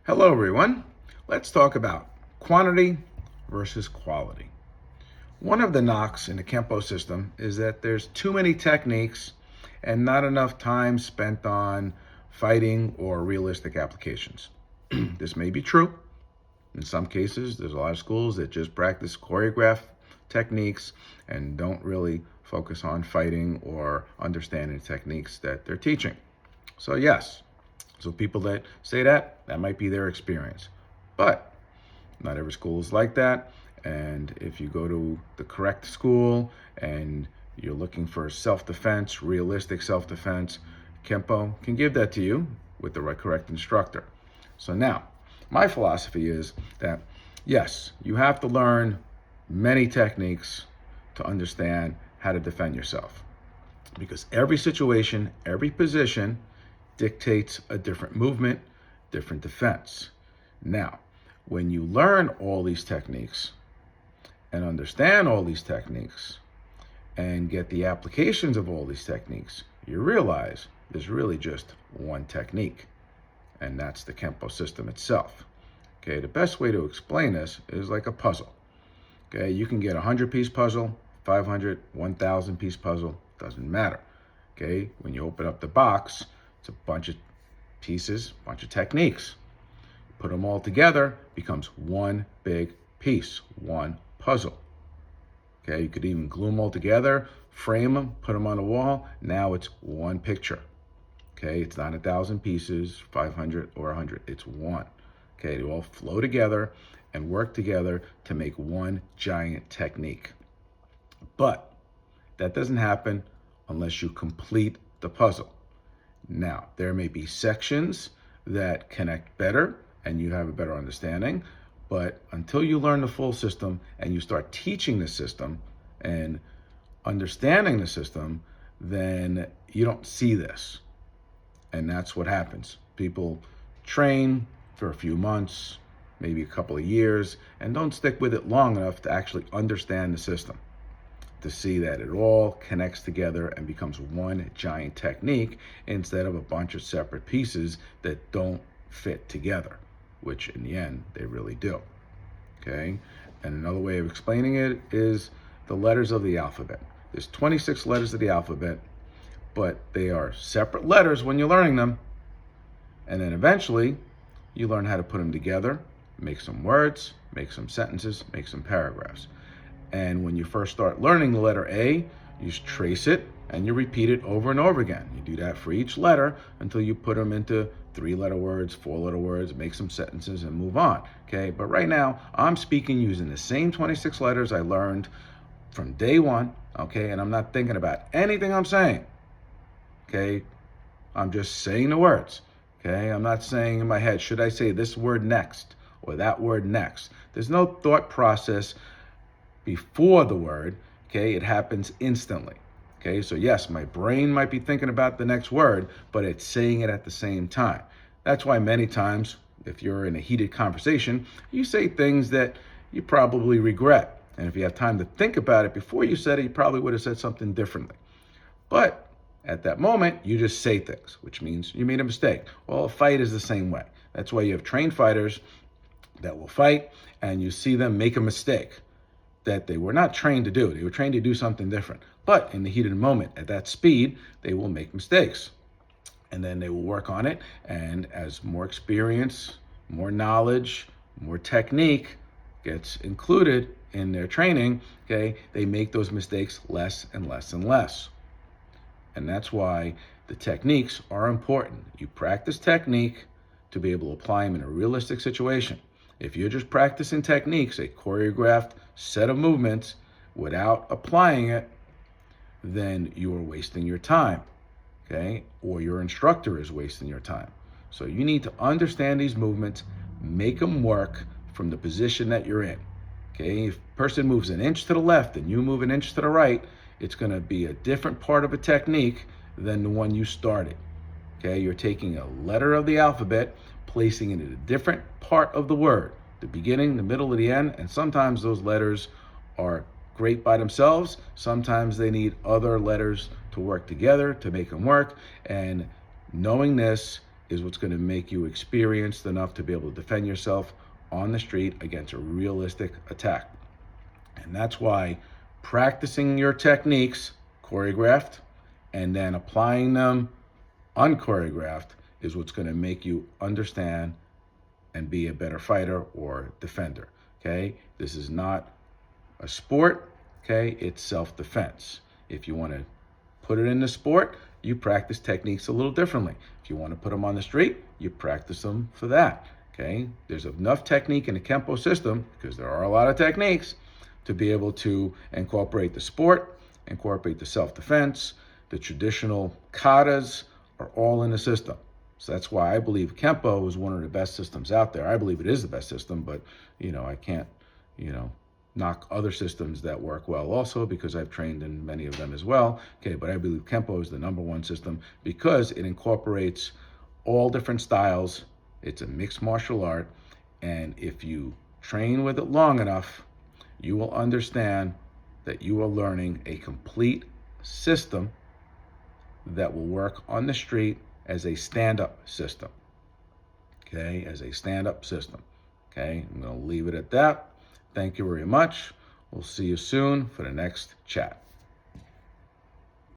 Hello everyone. Let's talk about quantity versus quality. One of the knocks in the Kempo system is that there's too many techniques and not enough time spent on fighting or realistic applications. This may be true. In some cases, there's a lot of schools that just practice choreographed techniques and don't really focus on fighting or understanding techniques that they're teaching. So yes, so people that say that might be their experience. But not every school is like that. And if you go to the correct school and you're looking for self-defense, realistic self-defense, Kempo can give that to you with the correct instructor. So now, my philosophy is that, yes, you have to learn many techniques to understand how to defend yourself. Because every situation, every position dictates a different movement, different defense. Now, when you learn all these techniques and understand all these techniques and get the applications of all these techniques, you realize there's really just one technique, and that's the Kempo system itself. Okay, the best way to explain this is like a puzzle. Okay, you can get a 100-piece puzzle, 500, 1,000-piece puzzle, doesn't matter. Okay, when you open up the box, it's a bunch of pieces, bunch of techniques. Put them all together, becomes one big piece, one puzzle. Okay, you could even glue them all together, frame them, put them on a wall. Now it's one picture. Okay, it's not 1,000 pieces, 500 or 100, it's one. Okay, they all flow together and work together to make one giant technique. But that doesn't happen unless you complete the puzzle. Now, there may be sections that connect better and you have a better understanding, but until you learn the full system and you start teaching the system and understanding the system, then you don't see this. And that's what happens. People train for a few months, maybe a couple of years, and don't stick with it long enough to actually understand the system, to see that it all connects together and becomes one giant technique instead of a bunch of separate pieces that don't fit together, which in the end, they really do. Okay? And another way of explaining it is the letters of the alphabet. There's 26 letters of the alphabet, but they are separate letters when you're learning them. And then eventually, you learn how to put them together, make some words, make some sentences, make some paragraphs. And when you first start learning the letter A, you just trace it and you repeat it over and over again. You do that for each letter until you put them into 3-letter words, 4-letter words, make some sentences and move on. Okay, but right now I'm speaking using the same 26 letters I learned from day one. Okay, and I'm not thinking about anything I'm saying. Okay, I'm just saying the words. Okay, I'm not saying in my head, should I say this word next or that word next? There's no thought process before the word. Okay, it happens instantly. Okay, so yes, my brain might be thinking about the next word, but it's saying it at the same time. That's why many times, if you're in a heated conversation, you say things that you probably regret. And if you have time to think about it before you said it, you probably would have said something differently. But at that moment, you just say things, which means you made a mistake. Well, a fight is the same way. That's why you have trained fighters that will fight, and you see them make a mistake that they were not trained to do. They were trained to do something different. But in the heat of the moment, at that speed, they will make mistakes. And then they will work on it. And as more experience, more knowledge, more technique gets included in their training, okay, they make those mistakes less and less and less. And that's why the techniques are important. You practice technique to be able to apply them in a realistic situation. If you're just practicing techniques, a choreographed set of movements, without applying it, then you are wasting your time, okay? Or your instructor is wasting your time. So you need to understand these movements, make them work from the position that you're in, okay? If a person moves an inch to the left and you move an inch to the right, it's gonna be a different part of a technique than the one you started, okay? You're taking a letter of the alphabet, placing it in a different part of the word, the beginning, the middle, or the end, and sometimes those letters are great by themselves. Sometimes they need other letters to work together to make them work, and knowing this is what's going to make you experienced enough to be able to defend yourself on the street against a realistic attack. And that's why practicing your techniques choreographed and then applying them unchoreographed is what's going to make you understand and be a better fighter or defender. Okay, this is not a sport. Okay, it's self-defense. If you want to put it in the sport, you practice techniques a little differently. If you want to put them on the street, you practice them for that. Okay, there's enough technique in the Kempo system, because there are a lot of techniques, to be able to incorporate the sport, incorporate the self-defense, the traditional katas are all in the system. So that's why I believe Kempo is one of the best systems out there. I believe it is the best system, but I can't, knock other systems that work well also, because I've trained in many of them as well. Okay, but I believe Kempo is the number one system because it incorporates all different styles. It's a mixed martial art, and if you train with it long enough, you will understand that you are learning a complete system that will work on the street as a stand-up system. Okay, as a stand-up system. Okay, I'm going to leave it at that. Thank you very much. We'll see you soon for the next chat.